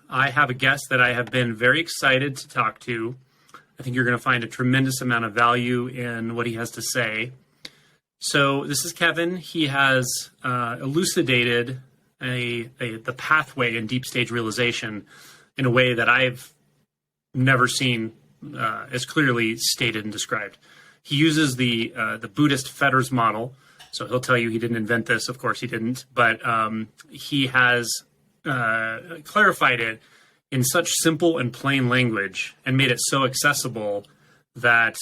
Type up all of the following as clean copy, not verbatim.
I have a guest that I have been very excited to talk to. I think you're going to find a tremendous amount of value in what he has to say. So this is Kevin. He has elucidated the pathway in deep stage realization in a way that I've never seen as clearly stated and described. He uses the Buddhist Fetters model. So he'll tell you he didn't invent this. Of course he didn't. But he has clarified it in such simple and plain language and made it so accessible that,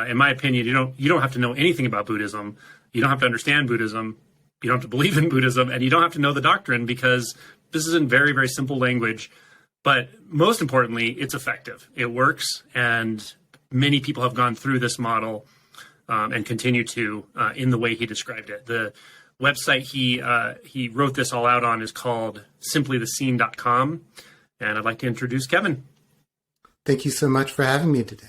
in my opinion, you don't have to know anything about Buddhism. You don't have to understand Buddhism. You don't have to believe in Buddhism, and you don't have to know the doctrine, because this is in very, very simple language. But most importantly, it's effective. It works, and many people have gone through this model and continue to in the way he described it. The website he wrote this all out on is called simplytheseen.com. And I'd like to introduce Kevin. Thank you so much for having me today.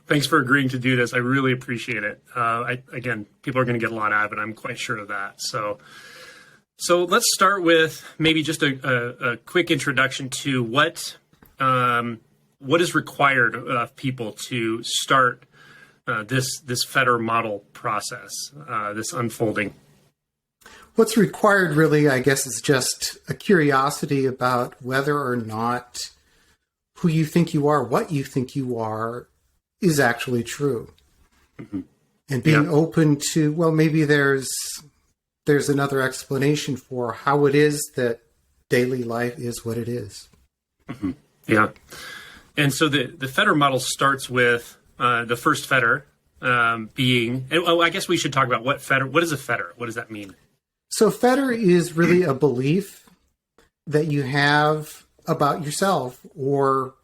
Thanks for agreeing to do this. I really appreciate it. Again, people are going to get a lot out of it. I'm quite sure of that. So let's start with maybe just a quick introduction to what is required of people to start this Fetter model process, this unfolding. What's required really, I guess, is just a curiosity about whether or not who you think you are, what you think you are, is actually true. Mm-hmm. And being open to, well, maybe there's another explanation for how it is that daily life is what it is. Mm-hmm. Yeah. And so the Fetter model starts with the first Fetter being, and I guess we should talk about what is a Fetter? What does that mean? So Fetter is really a belief that you have about yourself, or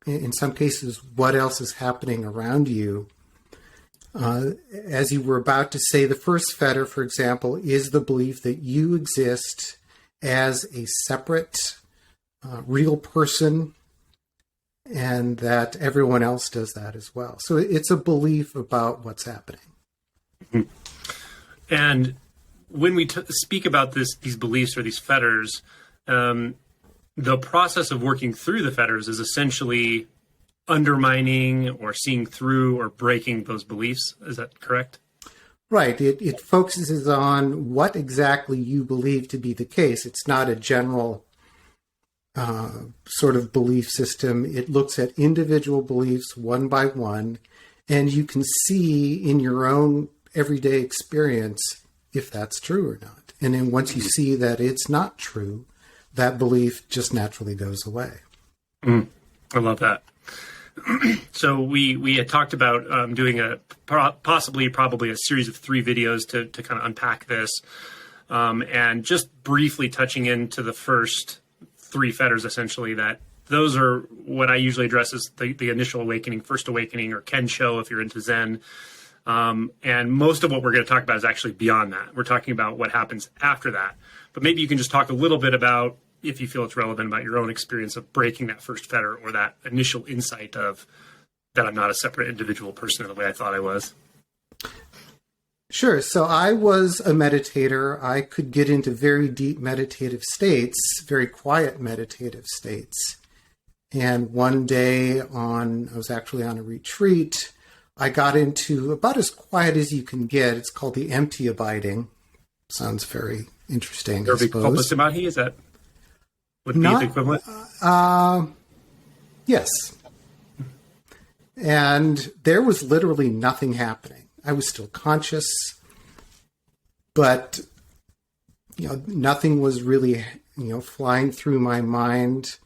in some cases, what else is happening around you. As you were about to say, the first Fetter, for example, is the belief that you exist as a separate, real person, and that everyone else does that as well. So it's a belief about what's happening. Mm-hmm. And when we speak about these beliefs or these fetters, the process of working through the fetters is essentially undermining or seeing through or breaking those beliefs. Is that correct? Right. It focuses on what exactly you believe to be the case. It's not a general sort of belief system. It looks at individual beliefs one by one, and you can see in your own everyday experience if that's true or not. And then once you see that it's not true, that belief just naturally goes away. I love that. So we had talked about doing probably a series of 3 videos to kind of unpack this, and just briefly touching into the first 3 fetters, essentially, that those are what I usually address as the initial awakening, first awakening, or Kensho if you're into Zen. And most of what we're going to talk about is actually beyond that. We're talking about what happens after that. But maybe you can just talk a little bit about, if you feel it's relevant, about your own experience of breaking that first fetter, or that initial insight of that I'm not a separate individual person in the way I thought I was. Sure. So I was a meditator. I could get into very deep meditative states, very quiet meditative states. And one day I was actually on a retreat. I got into about as quiet as you can get. It's called the empty abiding. Sounds very interesting, I suppose. Is that would be the equivalent? Yes. And there was literally nothing happening. I was still conscious, but nothing was really flying through my mind.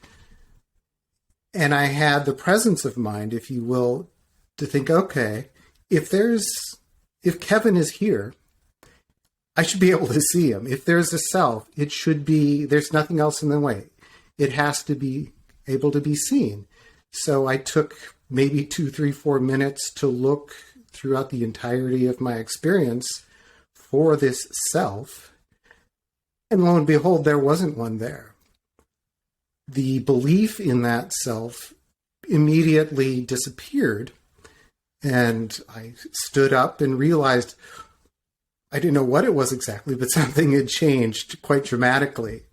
And I had the presence of mind, if you will, to think, okay, if Kevin is here, I should be able to see him. If there's a self, there's nothing else in the way. It has to be able to be seen. So I took maybe 2, 3, 4 minutes to look throughout the entirety of my experience for this self. And lo and behold, there wasn't one there. The belief in that self immediately disappeared. And I stood up and realized I didn't know what it was exactly, but something had changed quite dramatically.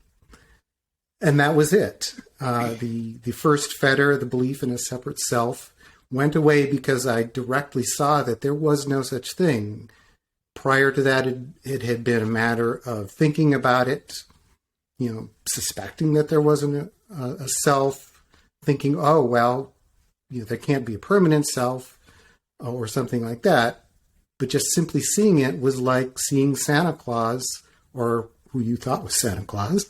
And that was it. The first fetter, the belief in a separate self, went away because I directly saw that there was no such thing. Prior to that, it had been a matter of thinking about it, suspecting that there wasn't a self, thinking, oh, well, there can't be a permanent self or something like that. But just simply seeing it was like seeing Santa Claus, or who you thought was Santa Claus.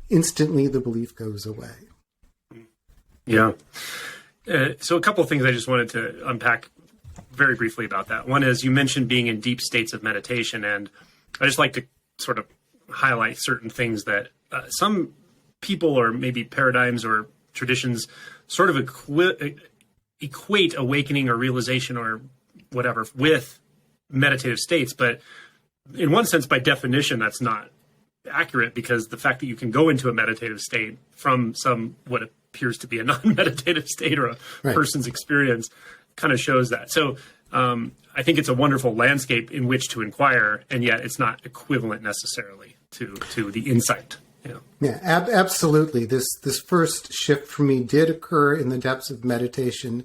Instantly, the belief goes away. Yeah. So a couple of things I just wanted to unpack very briefly about that. One is you mentioned being in deep states of meditation, and I just like to sort of highlight certain things that some people or maybe paradigms or traditions sort of equate awakening or realization or whatever with meditative states. But in one sense, by definition, that's not accurate, because the fact that you can go into a meditative state from what appears to be a non-meditative state or a person's experience kind of shows that. So I think it's a wonderful landscape in which to inquire, and yet it's not equivalent necessarily to the insight. Yeah, absolutely. This first shift for me did occur in the depths of meditation,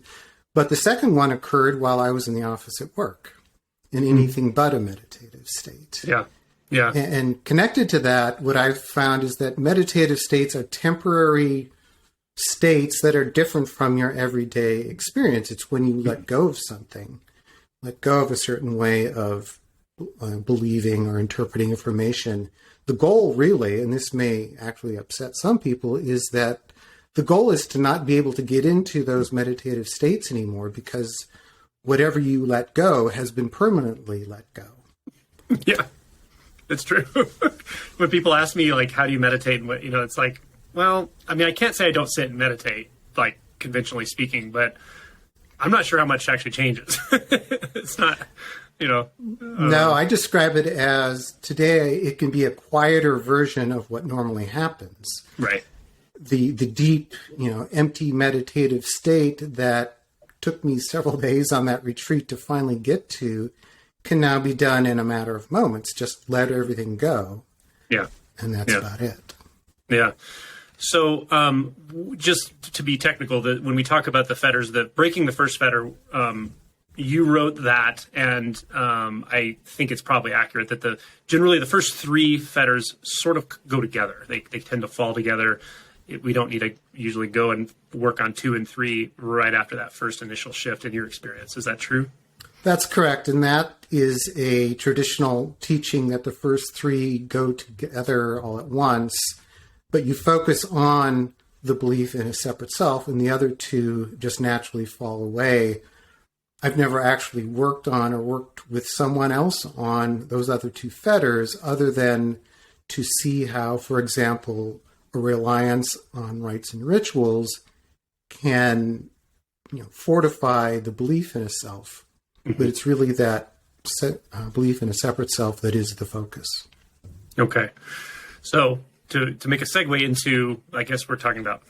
but the second one occurred while I was in the office at work, in anything but a meditative state. Yeah. Yeah. And connected to that, what I've found is that meditative states are temporary states that are different from your everyday experience. It's when you let go of something, let go of a certain way of believing or interpreting information. The goal really, and this may actually upset some people, is that the goal is to not be able to get into those meditative states anymore, because whatever you let go has been permanently let go. Yeah. It's true. When people ask me, like, how do you meditate? And what, it's like, well, I mean, I can't say I don't sit and meditate, like, conventionally speaking, but I'm not sure how much actually changes. It's not, No, I describe it as today it can be a quieter version of what normally happens. Right. The deep, empty meditative state that took me several days on that retreat to finally get to can now be done in a matter of moments. Just let everything go. Yeah. And that's about it. Yeah. So just to be technical, when we talk about the fetters, breaking the first fetter, you wrote that, and I think it's probably accurate that generally the first three fetters sort of go together. They tend to fall together. We don't need to usually go and work on 2 and 3 right after that first initial shift in your experience. Is that true? That's correct. And that is a traditional teaching that the first 3 go together all at once, but you focus on the belief in a separate self, and the other 2 just naturally fall away. I've never actually worked on or worked with someone else on those other 2 fetters, other than to see how, for example, a reliance on rites and rituals can fortify the belief in a self. But it's really that belief in a separate self that is the focus. Okay. So to make a segue into, I guess we're talking about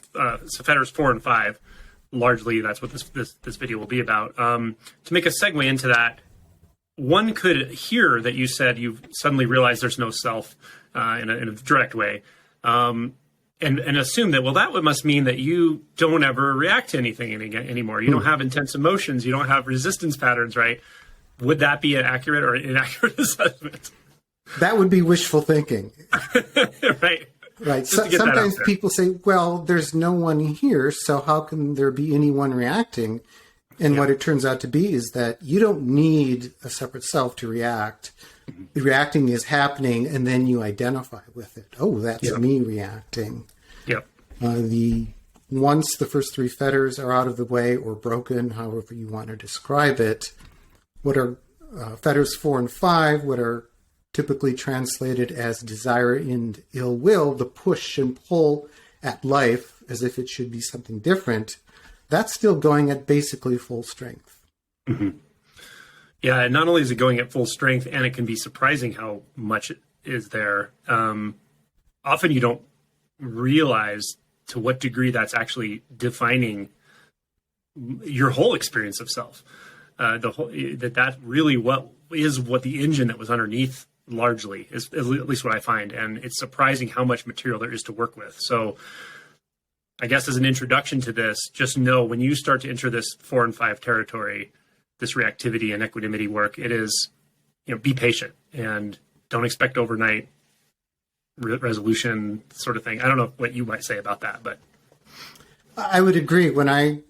Fetters 4 and 5, largely that's what this video will be about. To make a segue into that, one could hear that you said you've suddenly realized there's no self in a direct way, and assume that, well, that must mean that you don't ever react to anything anymore. You don't have intense emotions. You don't have resistance patterns, right? Would that be an accurate or inaccurate assessment? That would be wishful thinking. Right. Right. Sometimes people say, well, there's no one here, so how can there be anyone reacting? And what it turns out to be is that you don't need a separate self to react. The reacting is happening, and then you identify with it. Oh, that's me reacting. Yep. Once the first 3 fetters are out of the way or broken, however you want to describe it, what are fetters 4 and 5, what are typically translated as desire and ill will, the push and pull at life as if it should be something different, that's still going at basically full strength. Mm-hmm. Yeah, and not only is it going at full strength, and it can be surprising how much is there. Often you don't realize to what degree that's actually defining your whole experience of self. That really what the engine that was underneath largely, is at least what I find. And it's surprising how much material there is to work with. So I guess as an introduction to this, just know when you start to enter this 4 and 5 territory, this reactivity and equanimity work, it is, be patient and don't expect overnight resolution sort of thing. I don't know what you might say about that, but I would agree. When I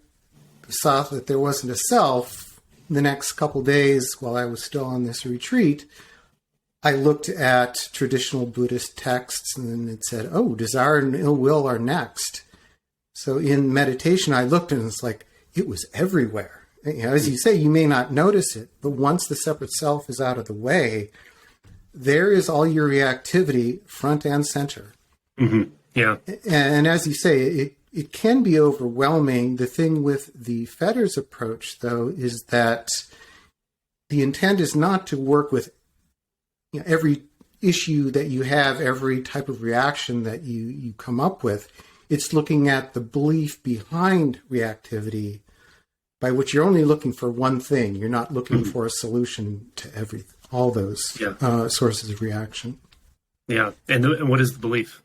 saw that there wasn't a self, the next couple days while I was still on this retreat, I looked at traditional Buddhist texts and it said, oh, desire and ill will are next. So in meditation, I looked and it's like, it was everywhere. As you say, you may not notice it, but once the separate self is out of the way, there is all your reactivity front and center. Mm-hmm. Yeah. And as you say, it can be overwhelming. The thing with the Fetters approach, though, is that the intent is not to work with every issue that you have, every type of reaction that you come up with. It's looking at the belief behind reactivity, by which you're only looking for one thing. You're not looking for a solution to all those sources of reaction. Yeah. And what is the belief?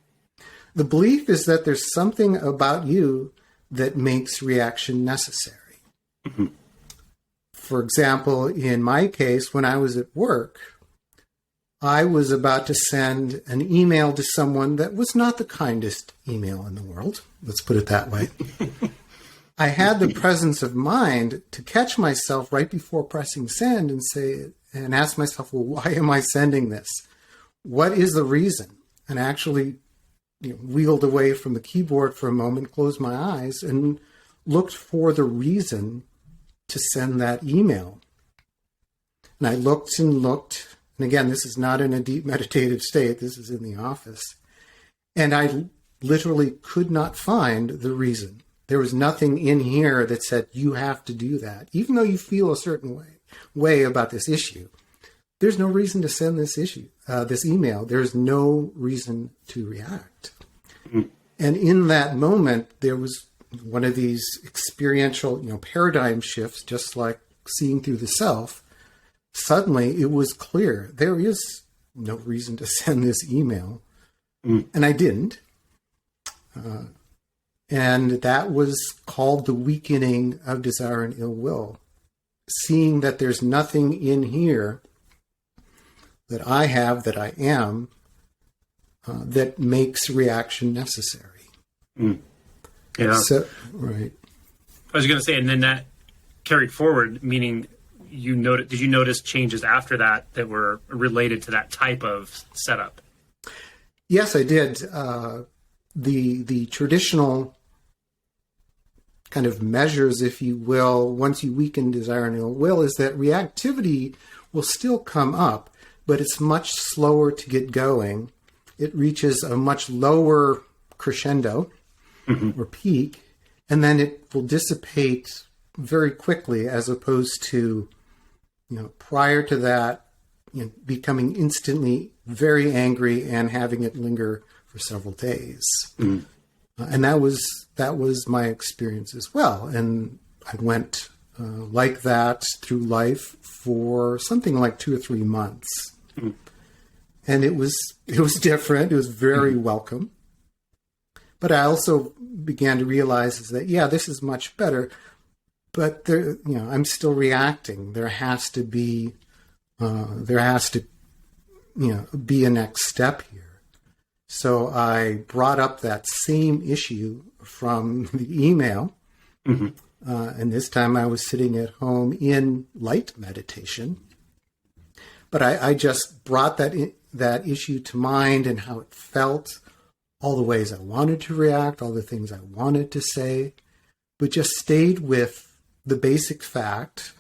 The belief is that there's something about you that makes reaction necessary. Mm-hmm. For example, in my case, when I was at work, I was about to send an email to someone that was not the kindest email in the world. Let's put it that way. I had the presence of mind to catch myself right before pressing send and ask myself, well, why am I sending this? What is the reason? And actually wheeled away from the keyboard for a moment, closed my eyes, and looked for the reason to send that email. And I looked and looked. And again, this is not in a deep meditative state. This is in the office. And I literally could not find the reason. There was nothing in here that said, you have to do that. Even though you feel a certain way about this issue, there's no reason to send this email. There's no reason to react. Mm-hmm. And in that moment, there was one of these experiential, paradigm shifts, just like seeing through the self. Suddenly, it was clear there is no reason to send this email. And I didn't. And that was called the weakening of desire and ill will. Seeing that there's nothing in here that I have, that I am, that makes reaction necessary. Yeah. So, right. I was going to say, and then that carried forward, meaning did you notice changes after that were related to that type of setup? Yes, I did. The traditional kind of measures, if you will, once you weaken desire and ill will, is that reactivity will still come up, but it's much slower to get going. It reaches a much lower crescendo or peak, and then it will dissipate very quickly, as opposed to, prior to that, becoming instantly very angry and having it linger for several days. And that was my experience as well. And I went like that through life for something like 2 or 3 months. And it was different. It was very welcome. But I also began to realize that, this is much better. But there, I'm still reacting. There has to be be a next step here. So I brought up that same issue from the email. And this time I was sitting at home in light meditation. But I just brought that issue to mind and how it felt, all the ways I wanted to react, all the things I wanted to say, but just stayed with the basic fact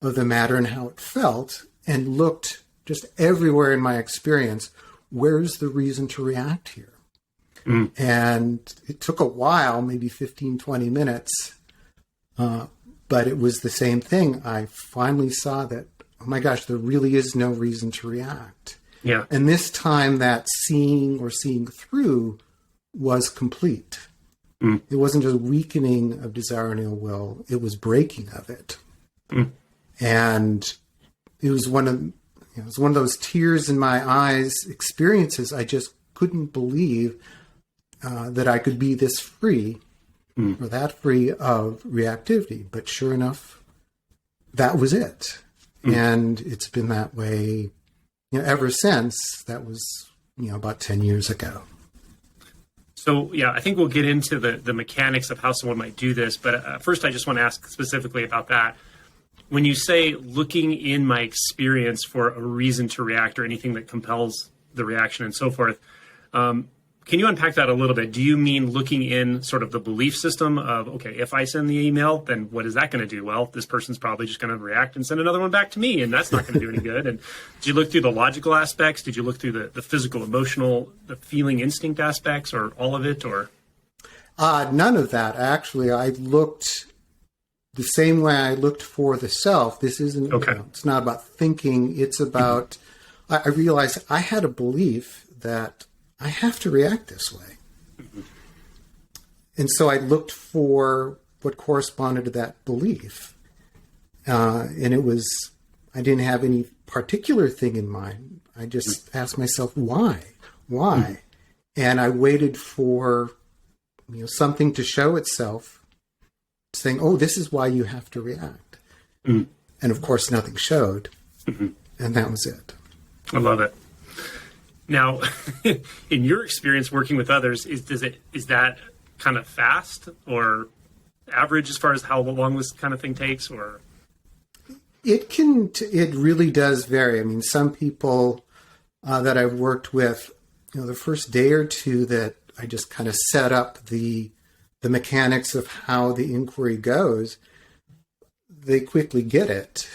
of the matter and how it felt, and looked just everywhere in my experience, where's the reason to react here? And it took a while, maybe 15, 20 minutes, but it was the same thing. I finally saw that, oh my gosh, there really is no reason to react. Yeah. And this time that seeing through was complete. It wasn't just weakening of desire and ill will, it was breaking of it. And it was one of, it was one of those tears in my eyes experiences. I just couldn't believe that I could be this free or that free of reactivity. But sure enough, that was it. And it's been that way, ever since. That was, about 10 years ago. So, yeah, I think we'll get into the mechanics of how someone might do this. But first, I just want to ask specifically about that. When you say looking in my experience for a reason to react or anything that compels the reaction and so forth, can you unpack that a little bit? Do you mean looking in sort of the belief system of, okay, if I send the email, then what is that going to do? Well, this person's probably just going to react and send another one back to me, and that's not going to do any good. And did you look through the logical aspects? Did you look through the physical, emotional, the feeling, instinct aspects, or all of it? Or none of that. Actually, I looked the same way I looked for the self. This isn't, it's not about thinking. It's about, I realized I had a belief that I have to react this way. And so I looked for what corresponded to that belief. And it was, I didn't have any particular thing in mind. I just asked myself, why? Why? And I waited for, something to show itself saying, oh, this is why you have to react. And of course, nothing showed. And that was it. I love it. Now, in your experience working with others, is that kind of fast or average as far as how long this kind of thing takes? Or it really does vary. I mean, some people that I've worked with, the first day or two that I just kind of set up the mechanics of how the inquiry goes, they quickly get it.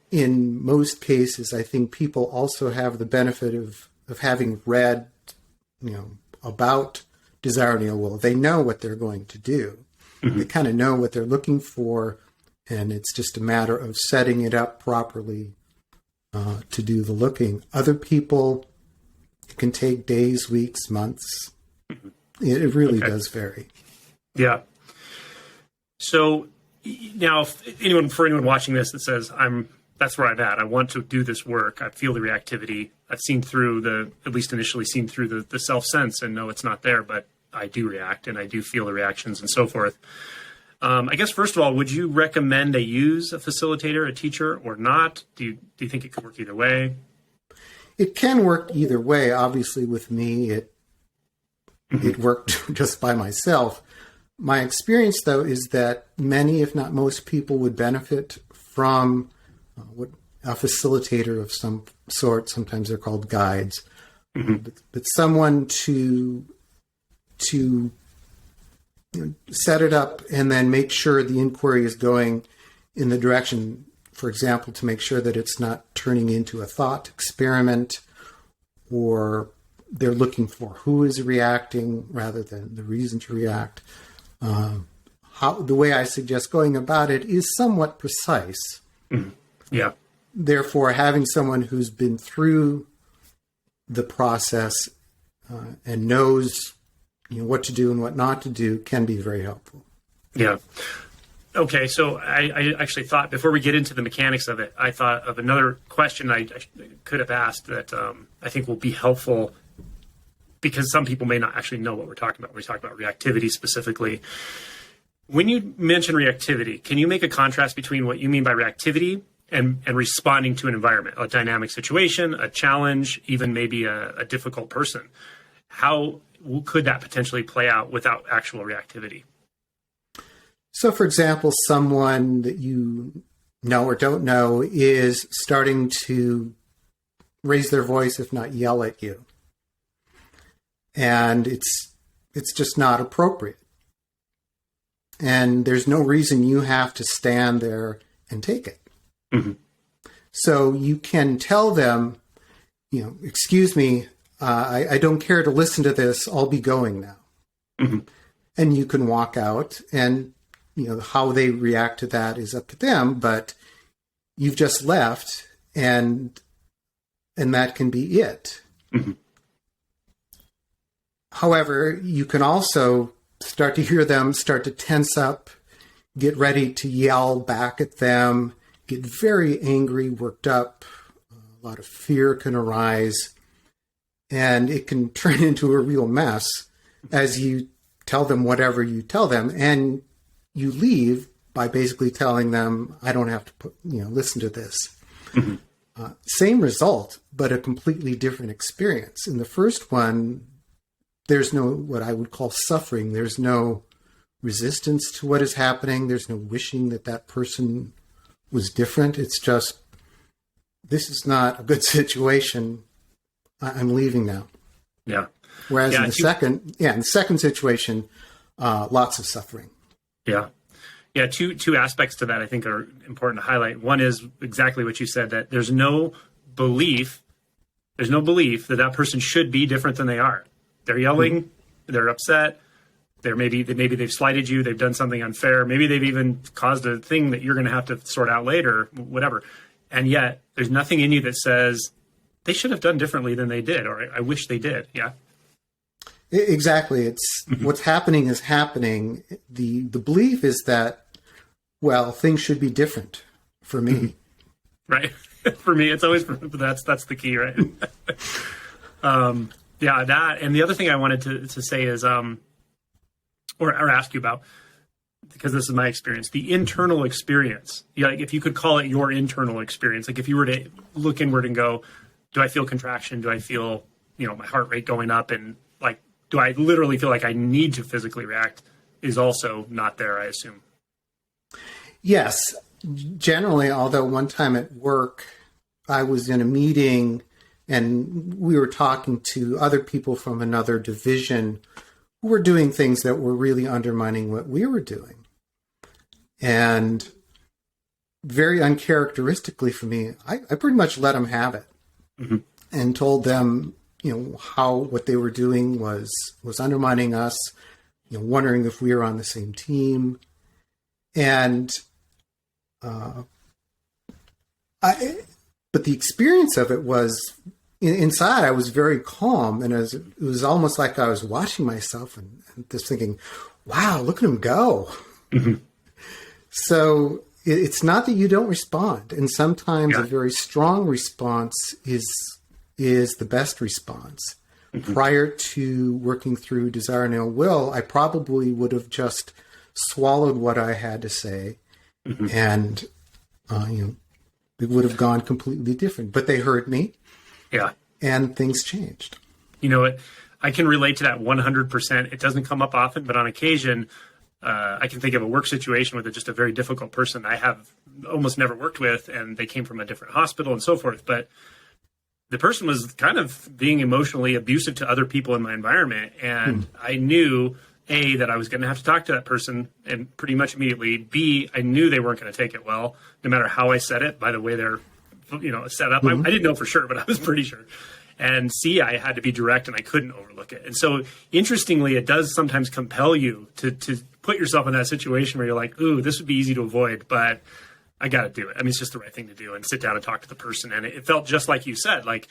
In most cases, I think people also have the benefit of having read, about desire and ill will. They know what they're going to do. They kind of know what they're looking for, and it's just a matter of setting it up properly to do the looking. Other people, it can take days, weeks, months. It really does vary. Yeah. So now, for anyone watching this that says, that's where I'm at, I want to do this work, I feel the reactivity, I've seen through at least initially seen through the self-sense and know it's not there, but I do react and I do feel the reactions and so forth. I guess, first of all, would you recommend I use a facilitator, a teacher, or not? Do you think it could work either way? It can work either way. Obviously, with me, it worked just by myself. My experience, though, is that many, if not most people, would benefit from a facilitator of some sort. Sometimes they're called guides, but someone to set it up and then make sure the inquiry is going in the direction, for example, to make sure that it's not turning into a thought experiment, or they're looking for who is reacting rather than the reason to react. The way I suggest going about it is somewhat precise. Yeah. Therefore, having someone who's been through the process and knows what to do and what not to do can be very helpful. Yeah. Okay, so I actually thought, before we get into the mechanics of it, I thought of another question I could have asked that I think will be helpful, because some people may not actually know what we're talking about when we talk about reactivity specifically. When you mention reactivity, can you make a contrast between what you mean by reactivity and responding to an environment, a dynamic situation, a challenge, even maybe a difficult person? How could that potentially play out without actual reactivity? So, for example, someone that you know or don't know is starting to raise their voice, if not yell at you. And it's just not appropriate. And there's no reason you have to stand there and take it. So you can tell them, excuse me, I don't care to listen to this. I'll be going now. And you can walk out, and how they react to that is up to them, but you've just left, and that can be it. However, you can also start to hear them start to tense up, get ready to yell back at them, get very angry, worked up, A lot of fear can arise, and it can turn into a real mess as you tell them whatever you tell them, and you leave by basically telling them, I don't have to listen to this. Mm-hmm. Same result, but a completely different experience. In the first one, there's no, what I would call suffering. There's no resistance to what is happening. There's no wishing that that person was different. It's just, this is not a good situation. I'm leaving now. Yeah. Whereas in the second situation, lots of suffering. Yeah. Yeah. Two aspects to that I think are important to highlight. One is exactly what you said, that there's no belief that that person should be different than they are. They're yelling, they're upset, maybe they've slighted you, they've done something unfair, maybe they've even caused a thing that you're going to have to sort out later, whatever. And yet there's nothing in you that says they should have done differently than they did, or I wish they did. Yeah. Exactly. It's what's happening is happening. The belief is that, well, things should be different for me. Right. For me, it's always, that's the key, right? Yeah, that. And the other thing I wanted to say is, or ask you about, because this is my experience, the internal experience. Yeah, like if you could call it your internal experience, like if you were to look inward and go, do I feel contraction? Do I feel, my heart rate going up? And like, do I literally feel like I need to physically react? Is also not there, I assume. Yes. Generally, although one time at work, I was in a meeting and we were talking to other people from another division who were doing things that were really undermining what we were doing. And very uncharacteristically for me, I pretty much let them have it and told them, how what they were doing was undermining us, wondering if we were on the same team. And but the experience of it was, inside I was very calm, and it was almost like I was watching myself and just thinking, wow, look at him go. Mm-hmm. So it's not that you don't respond. And sometimes a very strong response is the best response. Mm-hmm. Prior to working through desire and ill will, I probably would have just swallowed what I had to say, and it would have gone completely different. But they heard me. Yeah. And things changed. You know what? I can relate to that 100%. It doesn't come up often, but on occasion, I can think of a work situation with just a very difficult person I have almost never worked with, and they came from a different hospital and so forth. But the person was kind of being emotionally abusive to other people in my environment. And I knew, A, that I was going to have to talk to that person, and pretty much immediately. B, I knew they weren't going to take it well, no matter how I said it, by the way they're set up. I didn't know for sure, but I was pretty sure. And C, I had to be direct, and I couldn't overlook it. And so, interestingly, it does sometimes compel you to put yourself in that situation where you're like, ooh, this would be easy to avoid, but I got to do it. I mean, it's just the right thing to do, and sit down and talk to the person. And it felt just like you said, like,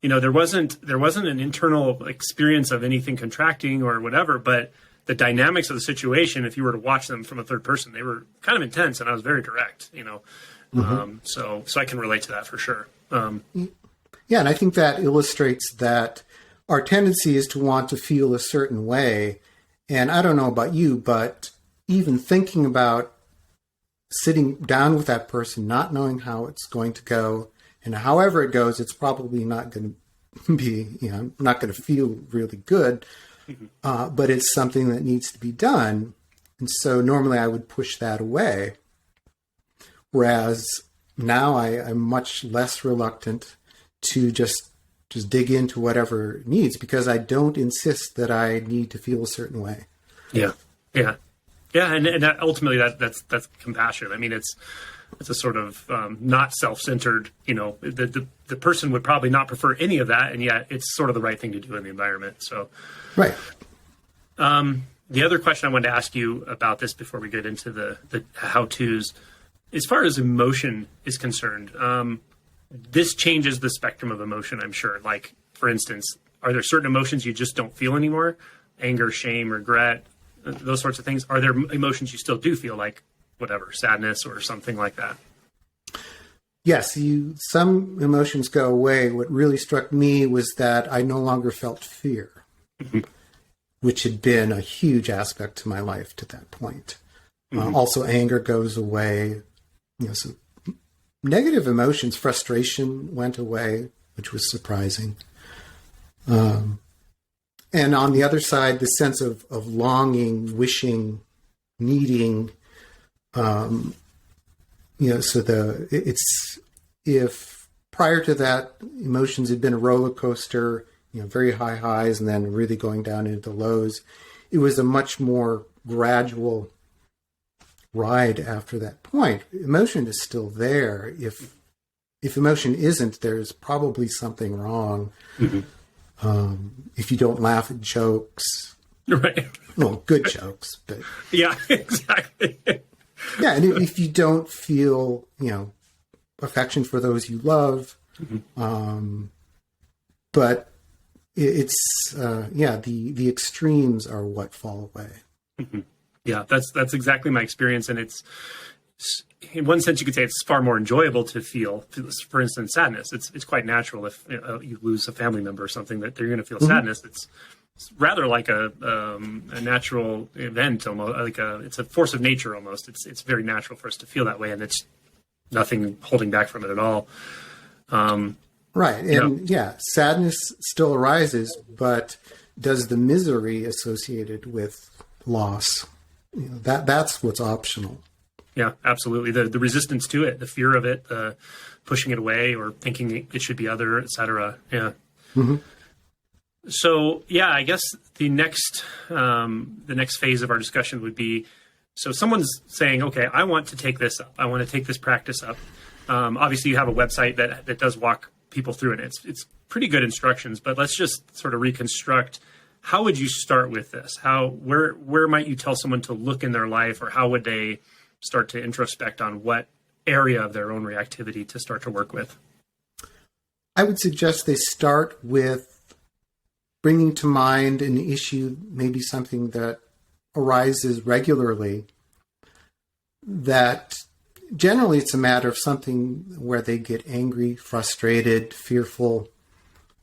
there wasn't an internal experience of anything contracting or whatever, but the dynamics of the situation, if you were to watch them from a third person, they were kind of intense, and I was very direct, So I can relate to that for sure. Yeah, and I think that illustrates that our tendency is to want to feel a certain way. And I don't know about you, but even thinking about sitting down with that person, not knowing how it's going to go, and however it goes, it's probably not going to be, not going to feel really good, but it's something that needs to be done. And so normally I would push that away. Whereas now I'm much less reluctant to just dig into whatever it needs, because I don't insist that I need to feel a certain way. Yeah. And that, ultimately that's compassion. I mean, it's a sort of not self-centered, the person would probably not prefer any of that. And yet it's sort of the right thing to do in the environment. So, right. The other question I wanted to ask you about this before we get into the how-tos, as far as emotion is concerned, this changes the spectrum of emotion, I'm sure. Like, for instance, are there certain emotions you just don't feel anymore? Anger, shame, regret, those sorts of things. Are there emotions you still do feel, like whatever, sadness or something like that? Yes, some emotions go away. What really struck me was that I no longer felt fear, which had been a huge aspect to my life to that point. Also, anger goes away. So negative emotions, frustration went away, which was surprising. And on the other side, the sense of longing, wishing, needing. If prior to that, emotions had been a roller coaster, very high highs and then really going down into the lows, it was a much more gradual ride after that point. Emotion is still there. If emotion isn't, there's probably something wrong. If you don't laugh at jokes, right? Well, good jokes, but yeah, exactly. Yeah, and if you don't feel, affection for those you love, but the extremes are what fall away. Yeah, that's exactly my experience, and it's in one sense you could say it's far more enjoyable to feel. For instance, sadness. It's quite natural if you lose a family member or something that they're going to feel sadness. It's rather like a natural event, almost it's a force of nature. Almost, it's very natural for us to feel that way, and it's nothing holding back from it at all. Right, and sadness still arises, but does the misery associated with loss, that's what's optional. Yeah, absolutely. The resistance to it, the fear of it, the pushing it away or thinking it should be other, et cetera. Yeah. So, I guess the next phase of our discussion would be, so someone's saying, okay, I want to take this up. I want to take this practice up. Obviously, you have a website that does walk people through it. It's pretty good instructions, but let's just sort of reconstruct. How would you start with this? Where might you tell someone to look in their life, or how would they start to introspect on what area of their own reactivity to start to work with? I would suggest they start with bringing to mind an issue, maybe something that arises regularly, that generally it's a matter of something where they get angry, frustrated, fearful,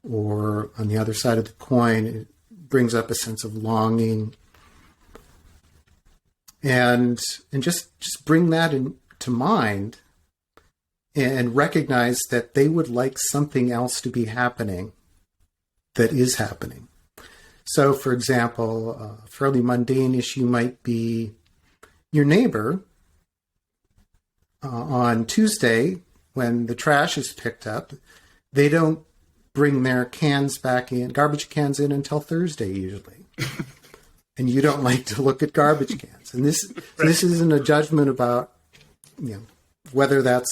or on the other side of the coin, it brings up a sense of longing. And just bring that into mind and recognize that they would like something else to be happening that is happening. So, for example, a fairly mundane issue might be your neighbor on Tuesday when the trash is picked up, they don't bring their garbage cans in until Thursday usually. And you don't like to look at garbage cans. And this isn't a judgment about, whether that's,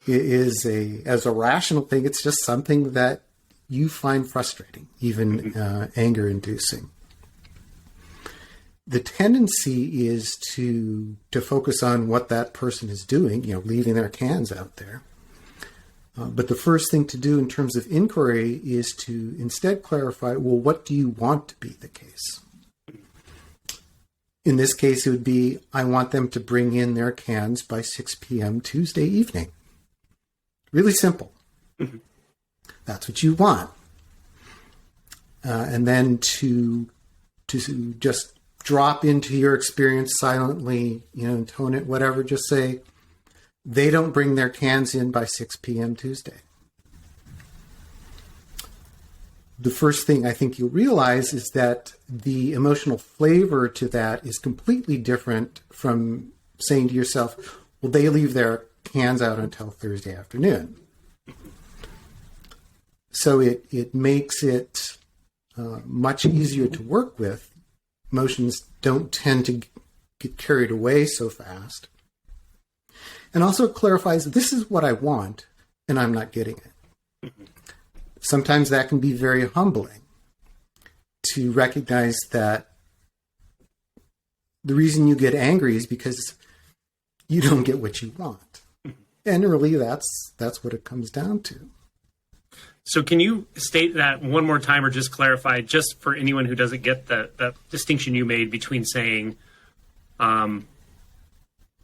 is as a rational thing. It's just something that you find frustrating, even anger inducing. The tendency is to focus on what that person is doing, leaving their cans out there. But the first thing to do in terms of inquiry is to instead clarify, well, what do you want to be the case? In this case, it would be, I want them to bring in their cans by 6 p.m. Tuesday evening. Really simple. That's what you want. And then to just drop into your experience silently, tone it, whatever, just say, they don't bring their cans in by 6 p.m. Tuesday. The first thing I think you'll realize is that the emotional flavor to that is completely different from saying to yourself, well, they leave their cans out until Thursday afternoon. So it makes it much easier to work with. Emotions don't tend to get carried away so fast. And also it clarifies, this is what I want, and I'm not getting it. Sometimes that can be very humbling to recognize that the reason you get angry is because you don't get what you want. And really, that's what it comes down to. So can you state that one more time, or just clarify, just for anyone who doesn't get that distinction you made between saying,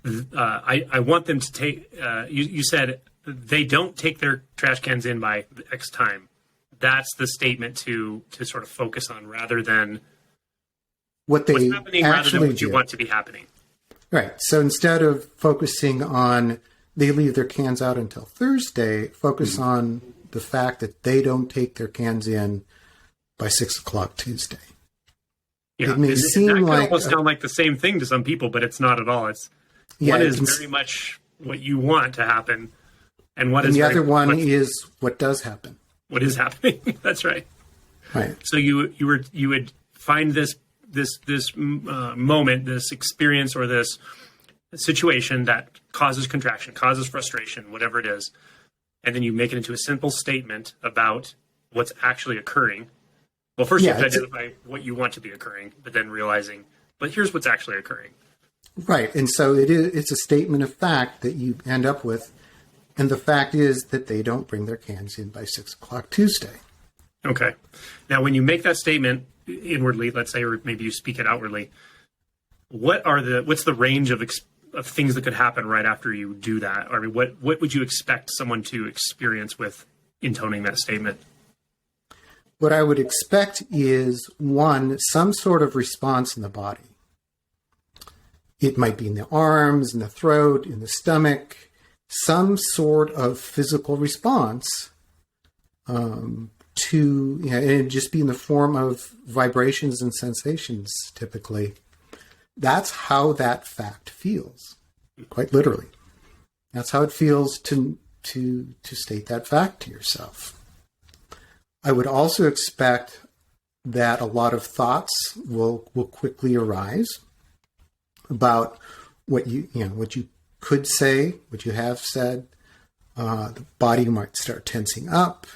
I want them to take, you said they don't take their trash cans in by X time. That's the statement to sort of focus on rather than what they what's happening rather than what you do. want to be happening. Right. So instead of focusing on they leave their cans out until Thursday, focus on the fact that they don't take their cans in by 6 o'clock Tuesday. Yeah, it may seem that like can almost sound like the same thing to some people, but it's not at all. It's one is very much what you want to happen, and what is the other one is what does happen. What is happening? That's right. Right. So you would find this moment, this experience, or this situation that causes contraction, causes frustration, whatever it is, and then you make it into a simple statement about what's actually occurring. Well, first you have to identify what you want to be occurring, but then realizing, but here's what's actually occurring. Right, and so it's a statement of fact that you end up with, and the fact is that they don't bring their cans in by 6 o'clock Tuesday. Okay. Now, when you make that statement inwardly, let's say, or maybe you speak it outwardly, what's the range of things that could happen right after you do that? I mean, what would you expect someone to experience with intoning that statement? What I would expect is, one, some sort of response in the body. It might be in the arms, in the throat, in the stomach, some sort of physical response to, and it'd just be in the form of vibrations and sensations, typically. That's how that fact feels, quite literally. That's how it feels to state that fact to yourself. I would also expect that a lot of thoughts will quickly arise about what you could say, what you have said. The body might start tensing up.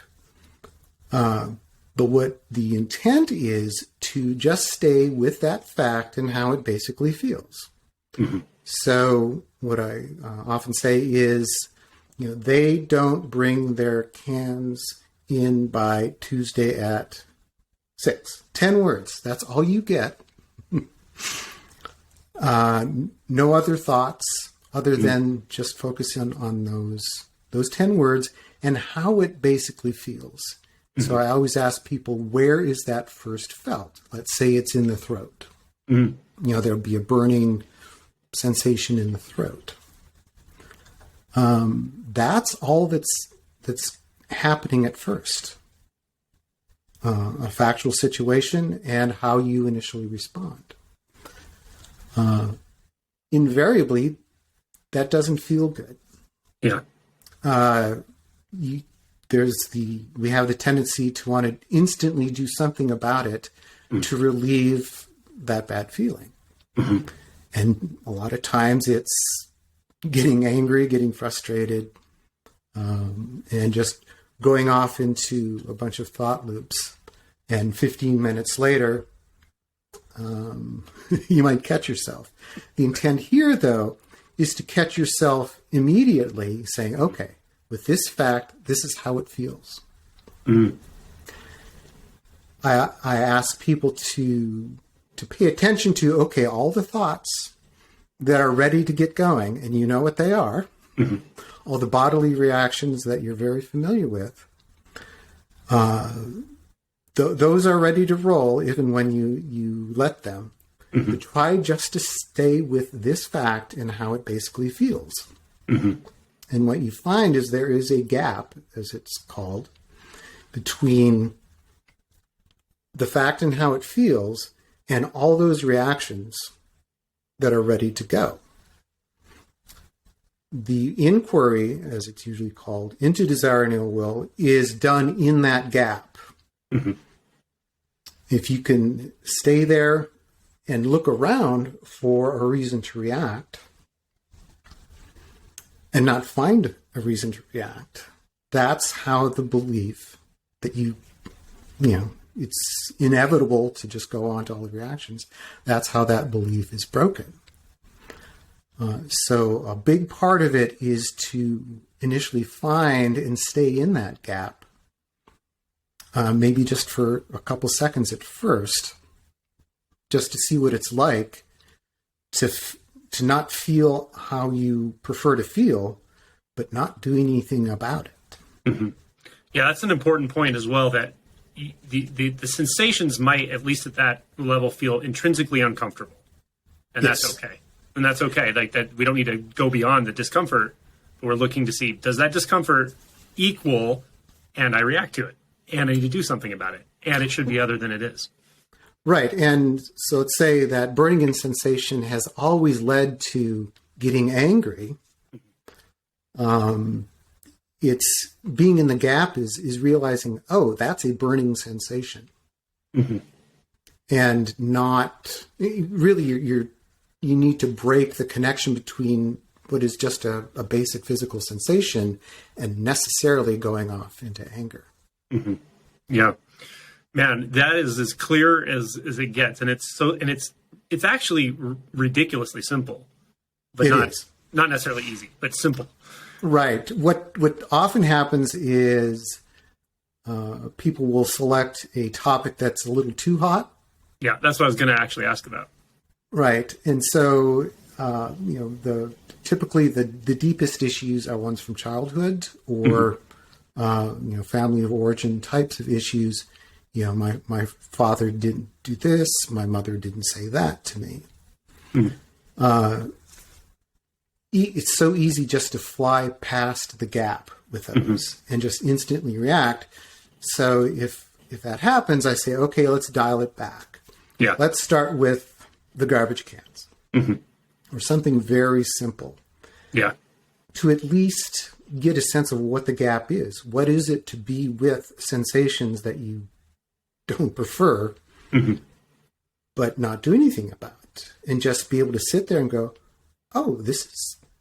But what the intent is to just stay with that fact and how it basically feels. Mm-hmm. So what I often say is, they don't bring their cans in by Tuesday at 6. 10 words. That's all you get. No other thoughts other than just focusing on those 10 words and how it basically feels. Mm-hmm. So I always ask people, where is that first felt? Let's say it's in the throat. Mm-hmm. There'll be a burning sensation in the throat. That's all that's happening at first. A factual situation and how you initially respond. Invariably, that doesn't feel good. Yeah. We have the tendency to want to instantly do something about it to relieve that bad feeling. Mm-hmm. And a lot of times it's getting angry, getting frustrated, and just going off into a bunch of thought loops. And 15 minutes later, you might catch yourself. The intent here, though, is to catch yourself immediately saying, okay, with this fact, this is how it feels. Mm. I ask people to pay attention to, okay, all the thoughts that are ready to get going, and you know what they are, mm-hmm. all the bodily reactions that you're very familiar with, those are ready to roll even when you let them. Mm-hmm. But try just to stay with this fact and how it basically feels. Mm-hmm. And what you find is there is a gap, as it's called, between the fact and how it feels and all those reactions that are ready to go. The inquiry, as it's usually called, into desire and ill will is done in that gap. Mm-hmm. If you can stay there and look around for a reason to react and not find a reason to react, that's how the belief that it's inevitable to just go on to all the reactions, that's how that belief is broken. So a big part of it is to initially find and stay in that gap, maybe just for a couple seconds at first, just to see what it's like to to not feel how you prefer to feel, but not do anything about it. Mm-hmm. Yeah, that's an important point as well, that the sensations might, at least at that level, feel intrinsically uncomfortable. And Yes. that's okay. And that's okay. Like that, we don't need to go beyond the discomfort, but we're looking to see, does that discomfort equal, and I react to it, and I need to do something about it, and it should be other than it is. Right. And so let's say that burning in sensation has always led to getting angry. It's being in the gap is realizing, oh, that's a burning sensation. Mm-hmm. And not really, you need to break the connection between what is just a basic physical sensation and necessarily going off into anger. Mm-hmm. Yeah. Man, that is as clear as it gets, and it's actually ridiculously simple, but not necessarily easy, but simple. Right. What often happens is people will select a topic that's a little too hot. Yeah, that's what I was going to actually ask about. Right, and so typically the deepest issues are ones from childhood or family of origin types of issues. My father didn't do this. My mother didn't say that to me. It's so easy just to fly past the gap with those and just instantly react. So if that happens, I say, okay, let's dial it back. Yeah. Let's start with the garbage cans or something very simple. Yeah. To at least get a sense of what the gap is. What is it to be with sensations that you don't prefer, but not do anything about, and just be able to sit there and go, oh, this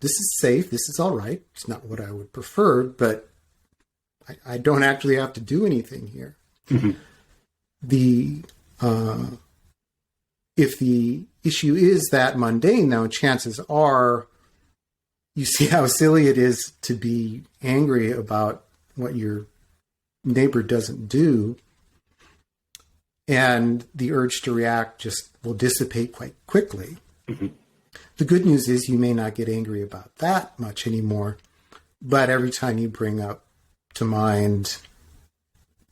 is safe. This is all right. It's not what I would prefer, but I don't actually have to do anything here. If the issue is that mundane, now chances are you see how silly it is to be angry about what your neighbor doesn't do. And the urge to react just will dissipate quite quickly. The good news is you may not get angry about that much anymore, but every time you bring up to mind,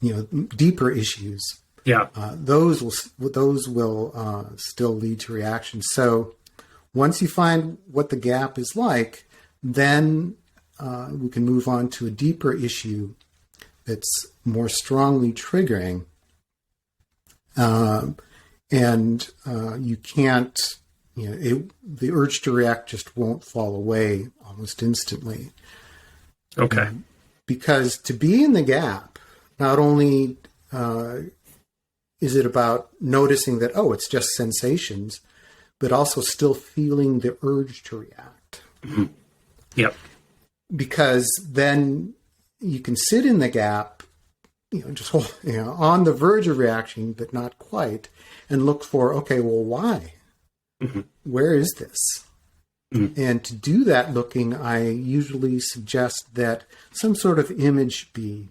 deeper issues, those will still lead to reactions. So once you find what the gap is like, then we can move on to a deeper issue that's more strongly triggering. You can't, the urge to react just won't fall away almost instantly. Okay. Because to be in the gap, not only is it about noticing that, oh, it's just sensations, but also still feeling the urge to react. Yep. Because then you can sit in the gap, just on the verge of reaction, but not quite, and look for, okay, well, why? Where is this? And to do that looking, I usually suggest that some sort of image be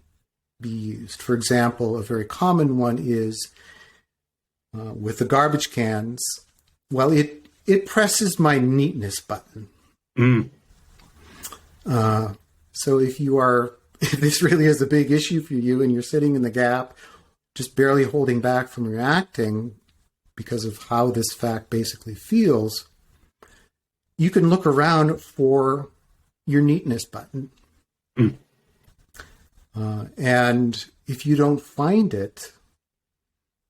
used. For example, a very common one is with the garbage cans. Well, it presses my neatness button. So if this really is a big issue for you and you're sitting in the gap, just barely holding back from reacting because of how this fact basically feels, you can look around for your neatness button. And if you don't find it,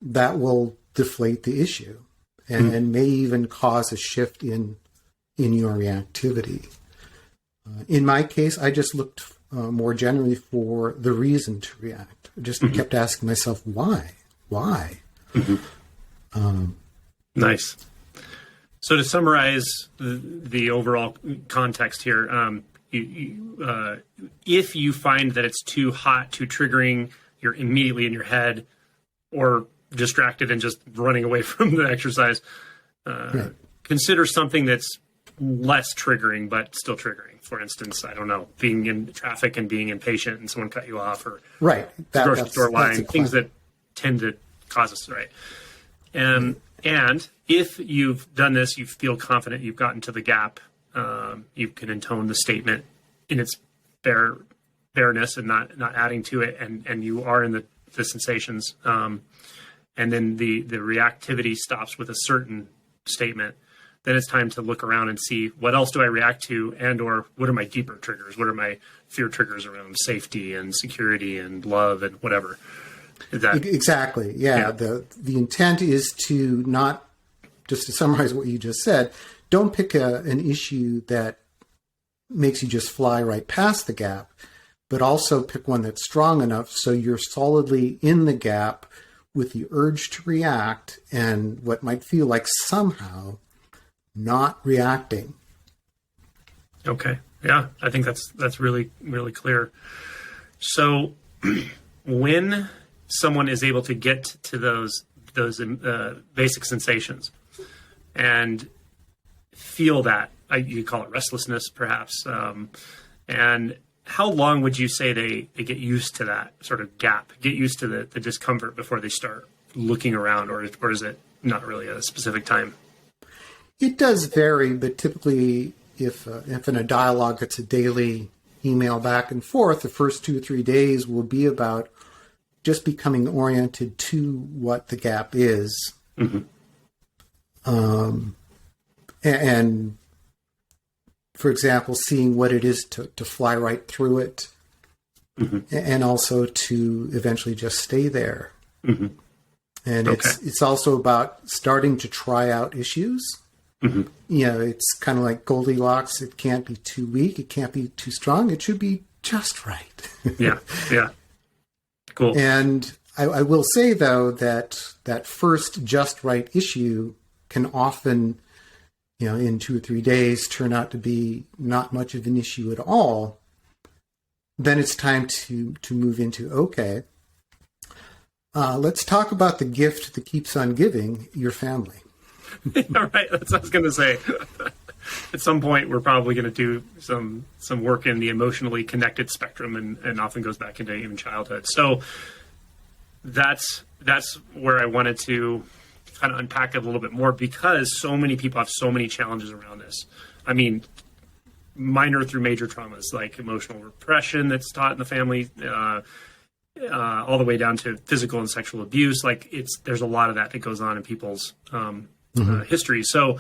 that will deflate the issue and may even cause a shift in your reactivity. In my case, I just looked more generally for the reason to react. I just kept asking myself, why? Why? Nice. So to summarize the overall context here, if you find that it's too hot, too triggering, you're immediately in your head or distracted and just running away from the exercise, Right. Consider something that's less triggering, but still triggering. For instance, I don't know, being in traffic and being impatient and someone cut you off, or Right. grocery store line, things that tend to cause us, right? And And if you've done this, you feel confident you've gotten to the gap, you can intone the statement in its bareness and not adding to it, and you are in the sensations, and then the reactivity stops with a certain statement. Then it's time to look around and see what else do I react to, and or what are my deeper triggers? What are my fear triggers around safety and security and love and whatever? Exactly. Yeah. The intent is to not, just to summarize what you just said, don't pick an issue that makes you just fly right past the gap, but also pick one that's strong enough so you're solidly in the gap with the urge to react and what might feel like somehow not reacting. Okay. Yeah, I think that's really, really clear. So when someone is able to get to those basic sensations and feel that, you call it restlessness, perhaps, and how long would you say they get used to that sort of gap, get used to the discomfort before they start looking around, or is it not really a specific time? It does vary, but typically if in a dialogue it's a daily email back and forth, the first 2 or 3 days will be about just becoming oriented to what the gap is. Mm-hmm. And for example, seeing what it is to fly right through it, mm-hmm. and also to eventually just stay there. Mm-hmm. And it's also about starting to try out issues. Mm-hmm. You know, it's kind of like Goldilocks. It can't be too weak. It can't be too strong. It should be just right. Yeah. Cool. And I will say, though, that first just right issue can often, in 2 or 3 days, turn out to be not much of an issue at all. Then it's time to move into, okay, let's talk about the gift that keeps on giving, your family. All right, that's what I was going to say. At some point, we're probably going to do some work in the emotionally connected spectrum, and often goes back into even childhood. So that's where I wanted to kind of unpack it a little bit more, because so many people have so many challenges around this. I mean, minor through major traumas like emotional repression that's taught in the family, all the way down to physical and sexual abuse. Like there's a lot of that goes on in people's history. So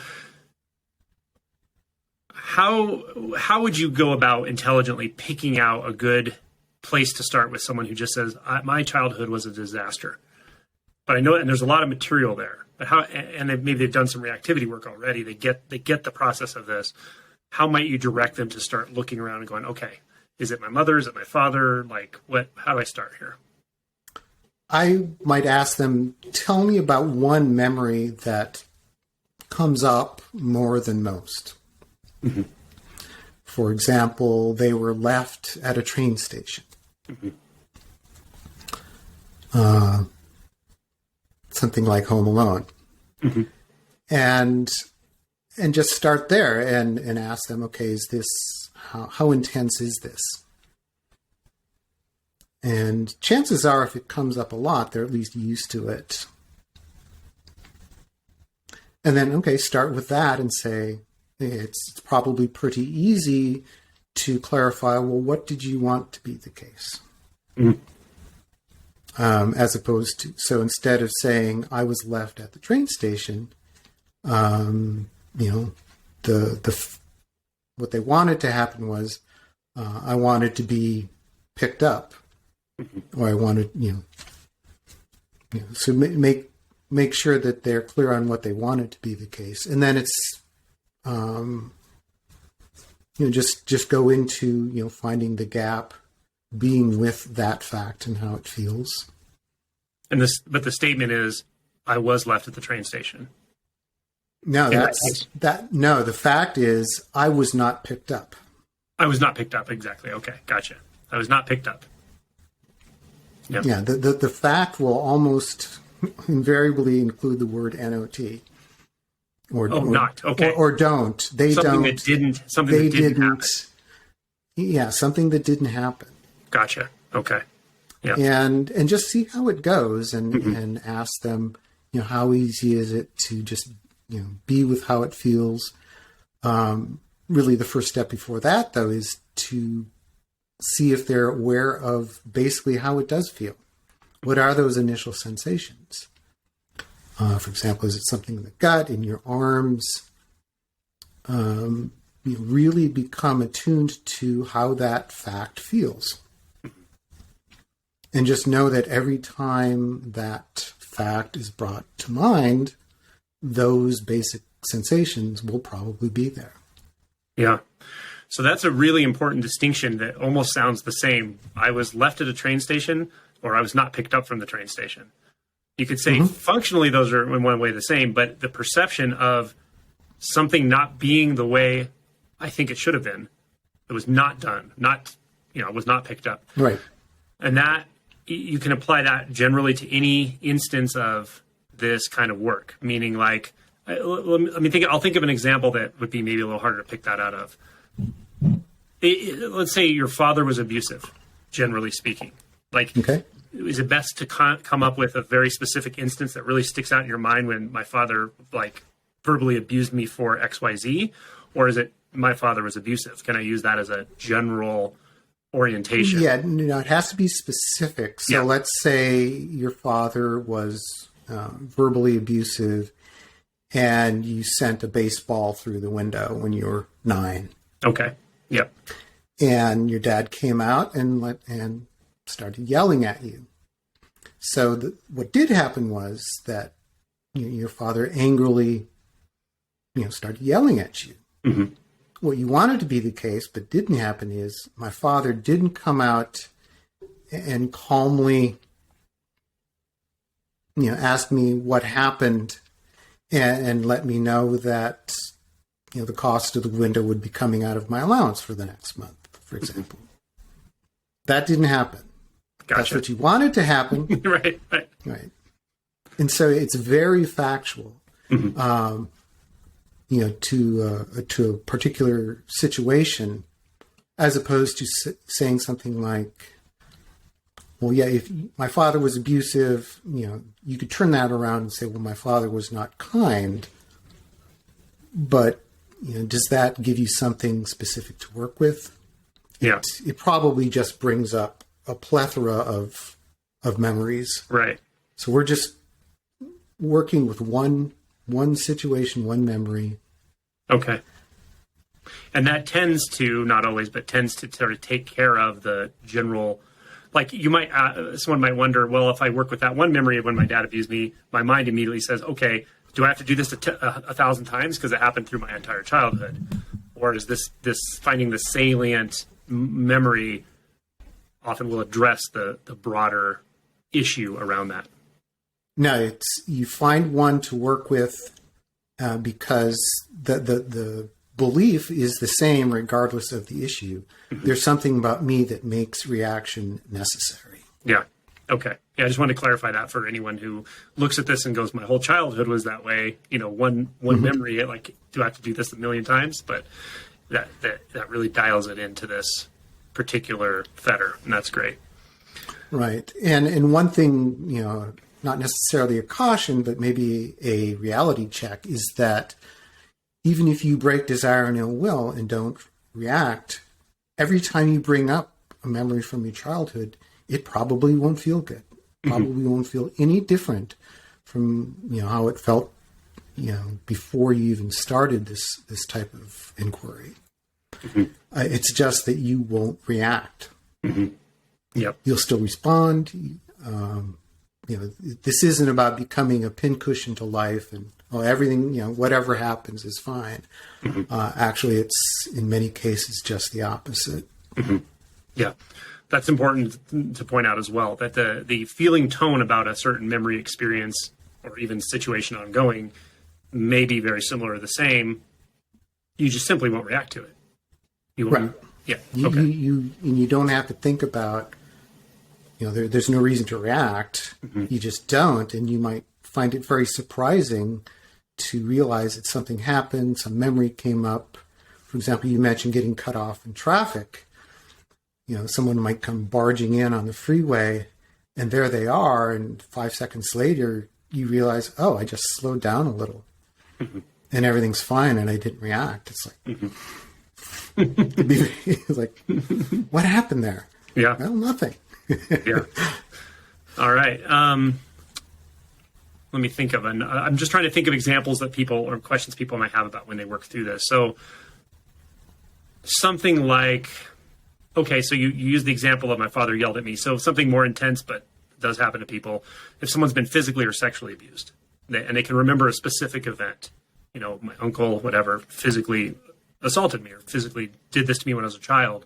how would you go about intelligently picking out a good place to start with someone who just says, my childhood was a disaster, but I know, and there's a lot of material there, but maybe they've done some reactivity work already. They get the process of this. How might you direct them to start looking around and going, okay, is it my mother? Is it my father? Like how do I start here? I might ask them, tell me about one memory that comes up more than most. Mm-hmm. For example, they were left at a train station. Mm-hmm. Something like Home Alone. Mm-hmm. And just start there and ask them, okay, is this, how intense is this? And chances are, if it comes up a lot, they're at least used to it. And then, okay, start with that and say, it's probably pretty easy to clarify, well, what did you want to be the case? Mm-hmm. As opposed to, so instead of saying, I was left at the train station, what they wanted to happen was, I wanted to be picked up. Or I wanted, so make sure that they're clear on what they wanted to be the case. And then it's, just go into, finding the gap, being with that fact and how it feels. But the statement is, I was left at the train station. No, the fact is, I was not picked up. I was not picked up. Exactly. Okay. Gotcha. I was not picked up. Yep. Yeah. The fact will almost invariably include the word NOT. Not. Okay. Or don't. They something don't. Something that didn't happen. Yeah. Something that didn't happen. Gotcha. Okay. Yeah. And just see how it goes and ask them, how easy is it to just, be with how it feels? Really, the first step before that, though, is to see if they're aware of basically how it does feel. What are those initial sensations? For example, is it something in the gut, in your arms? You really become attuned to how that fact feels. And just know that every time that fact is brought to mind, those basic sensations will probably be there. Yeah. So that's a really important distinction that almost sounds the same. I was left at a train station, or I was not picked up from the train station. You could say functionally those are in one way the same, but the perception of something not being the way I think it should have been, it was not done, was not picked up. Right. And that, you can apply that generally to any instance of this kind of work, meaning like, I'll think of an example that would be maybe a little harder to pick that out of. Let's say your father was abusive, generally speaking. Like, okay. Is it best to come up with a very specific instance that really sticks out in your mind when my father, like, verbally abused me for XYZ? Or is it my father was abusive? Can I use that as a general orientation? Yeah, no, it has to be specific. So let's say your father was verbally abusive and you sent a baseball through the window when you were 9. Okay. Yep. And your dad came out and started yelling at you. So what did happen was that your father angrily, started yelling at you. Mm-hmm. What you wanted to be the case, but didn't happen, is my father didn't come out and calmly, ask me what happened and let me know that, the cost of the window would be coming out of my allowance for the next month, for example. That didn't happen. Gotcha. That's what you wanted to happen. Right. And so it's very factual. Mm-hmm. To a particular situation, as opposed to saying something like, well, yeah, if my father was abusive, you could turn that around and say, well, my father was not kind. But, does that give you something specific to work with? Yeah. It probably just brings up a plethora of memories. Right. So we're just working with one situation, one memory. Okay. And that tends to, not always, but tends to sort of take care of the general, like someone might wonder, well, if I work with that one memory of when my dad abused me, my mind immediately says, okay, do I have to do this 1,000 times because it happened through my entire childhood? Or is this finding the salient memory often will address the broader issue around that? No, you find one to work with because the belief is the same regardless of the issue. Mm-hmm. There's something about me that makes reaction necessary. Yeah. Okay. Yeah, I just wanted to clarify that for anyone who looks at this and goes, my whole childhood was that way. One mm-hmm. memory, like, do I have to do this a million times? But that really dials it into this particular fetter, and that's great. Right. And one thing, not necessarily a caution, but maybe a reality check, is that even if you break desire and ill will and don't react, every time you bring up a memory from your childhood, it probably won't feel good. Probably won't feel any different from, how it felt, before you even started this type of inquiry. Mm-hmm. It's just that you won't react. Mm-hmm. Yep. You'll still respond. This isn't about becoming a pincushion to life and everything, whatever happens is fine. Mm-hmm. Actually, it's in many cases just the opposite. Mm-hmm. Yeah. That's important to point out as well, that the feeling tone about a certain memory experience or even situation ongoing may be very similar or the same. You just simply won't react to it. You won't. Right. Yeah. Okay. You don't have to think about, there's no reason to react. Mm-hmm. You just don't. And you might find it very surprising to realize that something happened, some memory came up. For example, you mentioned getting cut off in traffic. Someone might come barging in on the freeway and there they are. And 5 seconds later, you realize, oh, I just slowed down a little and everything's fine and I didn't react. It's like, it's like, what happened there? Yeah. Well, nothing. Yeah. All right. Let me think of I'm just trying to think of examples that people or questions people might have about when they work through this. So something like, okay, so you use the example of my father yelled at me. So something more intense, but it does happen to people. If someone's been physically or sexually abused and they can remember a specific event, my uncle, whatever, physically assaulted me or physically did this to me when I was a child.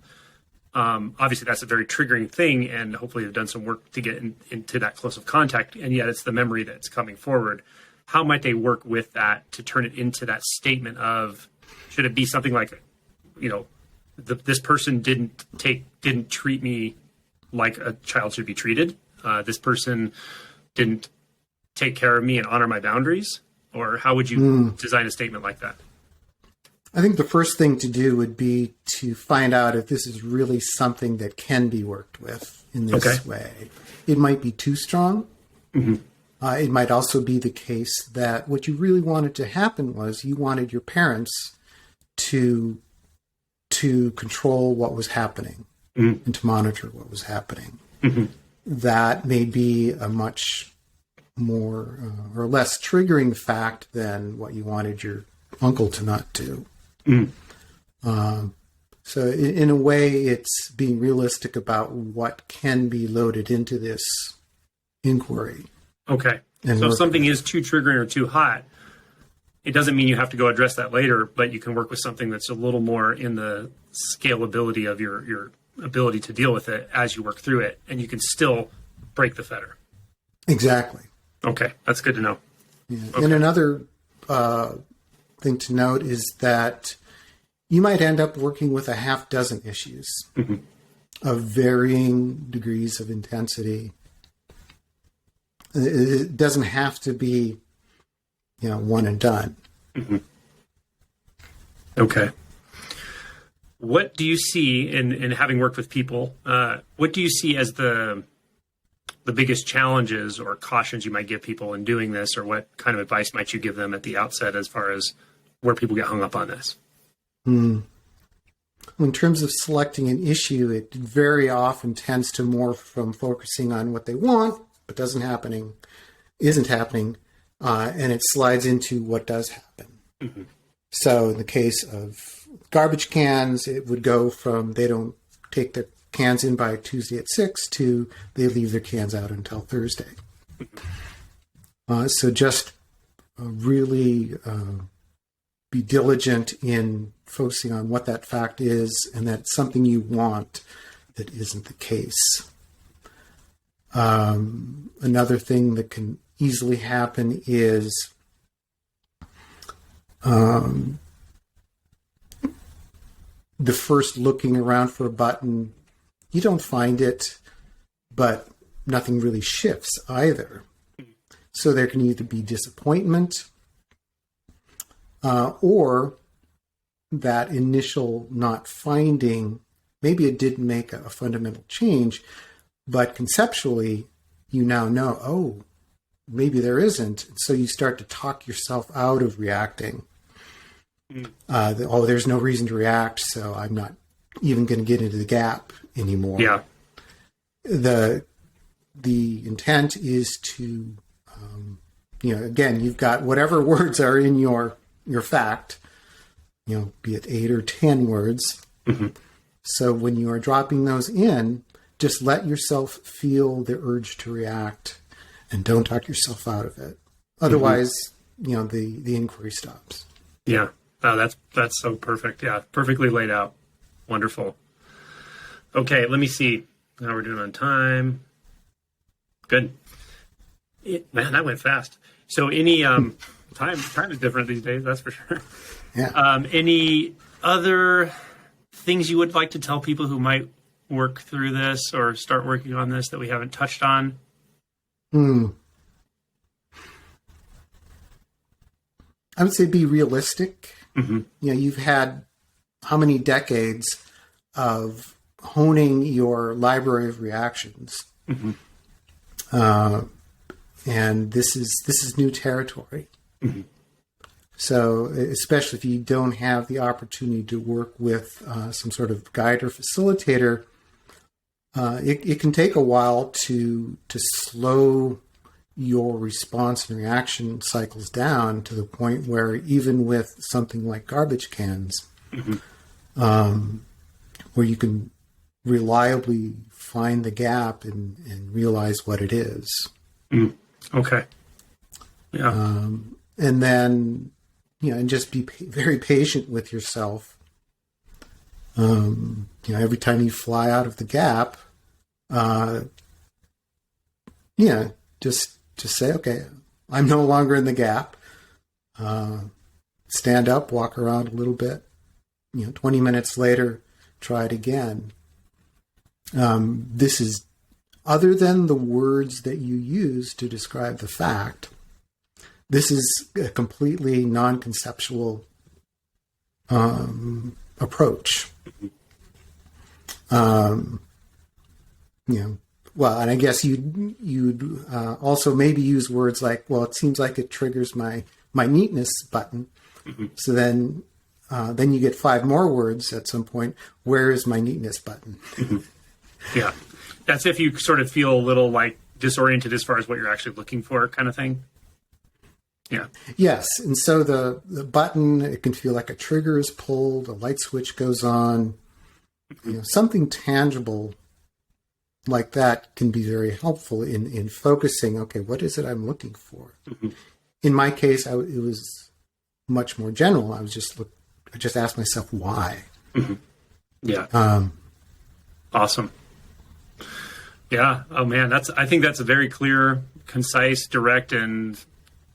Obviously, that's a very triggering thing, and hopefully they've done some work to get into that close of contact, and yet it's the memory that's coming forward. How might they work with that to turn it into that statement of, should it be something like, this person didn't treat me like a child should be treated. This person didn't take care of me and honor my boundaries, or how would you design a statement like that? I think the first thing to do would be to find out if this is really something that can be worked with in this way. It might be too strong. Mm-hmm. It might also be the case that what you really wanted to happen was you wanted your parents to control what was happening and to monitor what was happening. Mm-hmm. That may be a much more or less triggering fact than what you wanted your uncle to not do. So in a way, it's being realistic about what can be loaded into this inquiry. Okay. So if something is too triggering or too hot, it doesn't mean you have to go address that later, but you can work with something that's a little more in the scalability of your ability to deal with it as you work through it, and you can still break the fetter. Exactly. Okay. That's good to know. Yeah. Okay. And another thing to note is that you might end up working with a half dozen issues of varying degrees of intensity. It doesn't have to be, one and done. Mm-hmm. Okay. What do you see in having worked with people? What do you see as the biggest challenges or cautions you might give people in doing this, or what kind of advice might you give them at the outset as far as where people get hung up on this? In terms of selecting an issue, it very often tends to morph from focusing on what they want, but isn't happening, and it slides into what does happen. Mm-hmm. So in the case of garbage cans, it would go from they don't take their cans in by Tuesday at 6 to they leave their cans out until Thursday. So just really be diligent in focusing on what that fact is and that it's something you want that isn't the case. Another thing that can easily happen is the first looking around for a button, you don't find it, but nothing really shifts either. So there can either be disappointment or that initial not finding, maybe it didn't make a fundamental change, but conceptually you now know, oh, maybe there isn't. So you start to talk yourself out of reacting. There's no reason to react, so I'm not even going to get into the gap anymore. Yeah. The intent is to, again, you've got whatever words are in your fact, be it 8 or 10 words. Mm-hmm. So when you are dropping those in, just let yourself feel the urge to react and don't talk yourself out of it. Otherwise, the inquiry stops. Yeah. Oh, that's so perfect. Yeah. Perfectly laid out. Wonderful. Okay. Let me see how we're doing on time. Good. Man, that went fast. So any, time is different these days. That's for sure. Yeah. Any other things you would like to tell people who might work through this or start working on this that we haven't touched on? I would say be realistic. Mm-hmm. You've had how many decades of honing your library of reactions. Mm-hmm. and this is new territory. Mm-hmm. So, especially if you don't have the opportunity to work with some sort of guide or facilitator, it can take a while to slow your response and reaction cycles down to the point where even with something like garbage cans, mm-hmm. Where you can reliably find the gap and realize what it is. Mm. Okay. Yeah. And then, and just be very patient with yourself. Every time you fly out of the gap, just say, okay, I'm no longer in the gap. Stand up, walk around a little bit. 20 minutes later, try it again. This is, other than the words that you use to describe the fact, this is a completely non-conceptual approach. Well, and I guess you'd also maybe use words like, well, it seems like it triggers my neatness button. Mm-hmm. So then you get 5 more words at some point. Where is my neatness button? Mm-hmm. Yeah. That's if you sort of feel a little like disoriented as far as what you're actually looking for, kind of thing. Yeah. Yes. And so the button, it can feel like a trigger is pulled, a light switch goes on, something tangible like that can be very helpful in focusing. Okay, what is it I'm looking for? Mm-hmm. In my case, it was much more general. I just asked myself why. Mm-hmm. Yeah. Awesome. Yeah. Oh man, I think that's a very clear, concise, direct, and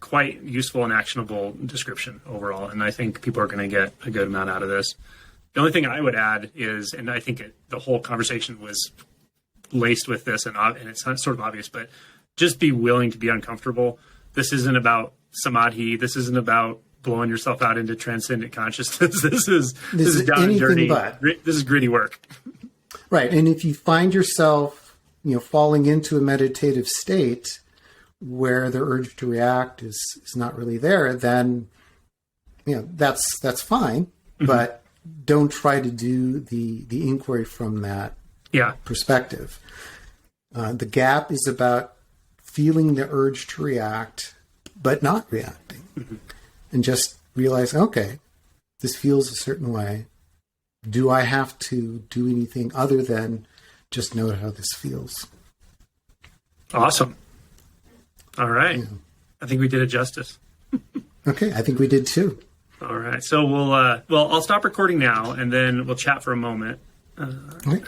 quite useful and actionable description overall. And I think people are going to get a good amount out of this. The only thing I would add is, and I think the whole conversation was laced with this, and it's not sort of obvious, but just be willing to be uncomfortable. This isn't about samadhi. This isn't about blowing yourself out into transcendent consciousness. This is down and dirty. This is gritty work. Right. And if you find yourself, falling into a meditative state where the urge to react is not really there, then, that's fine. Mm-hmm. But don't try to do the inquiry from that perspective. The gap is about feeling the urge to react, but not reacting. Mm-hmm. And just realize, okay, this feels a certain way. Do I have to do anything other than just note how this feels? Awesome. All right. Yeah. I think we did it justice. Okay. I think we did too. All right. So I'll stop recording now and then we'll chat for a moment. Okay.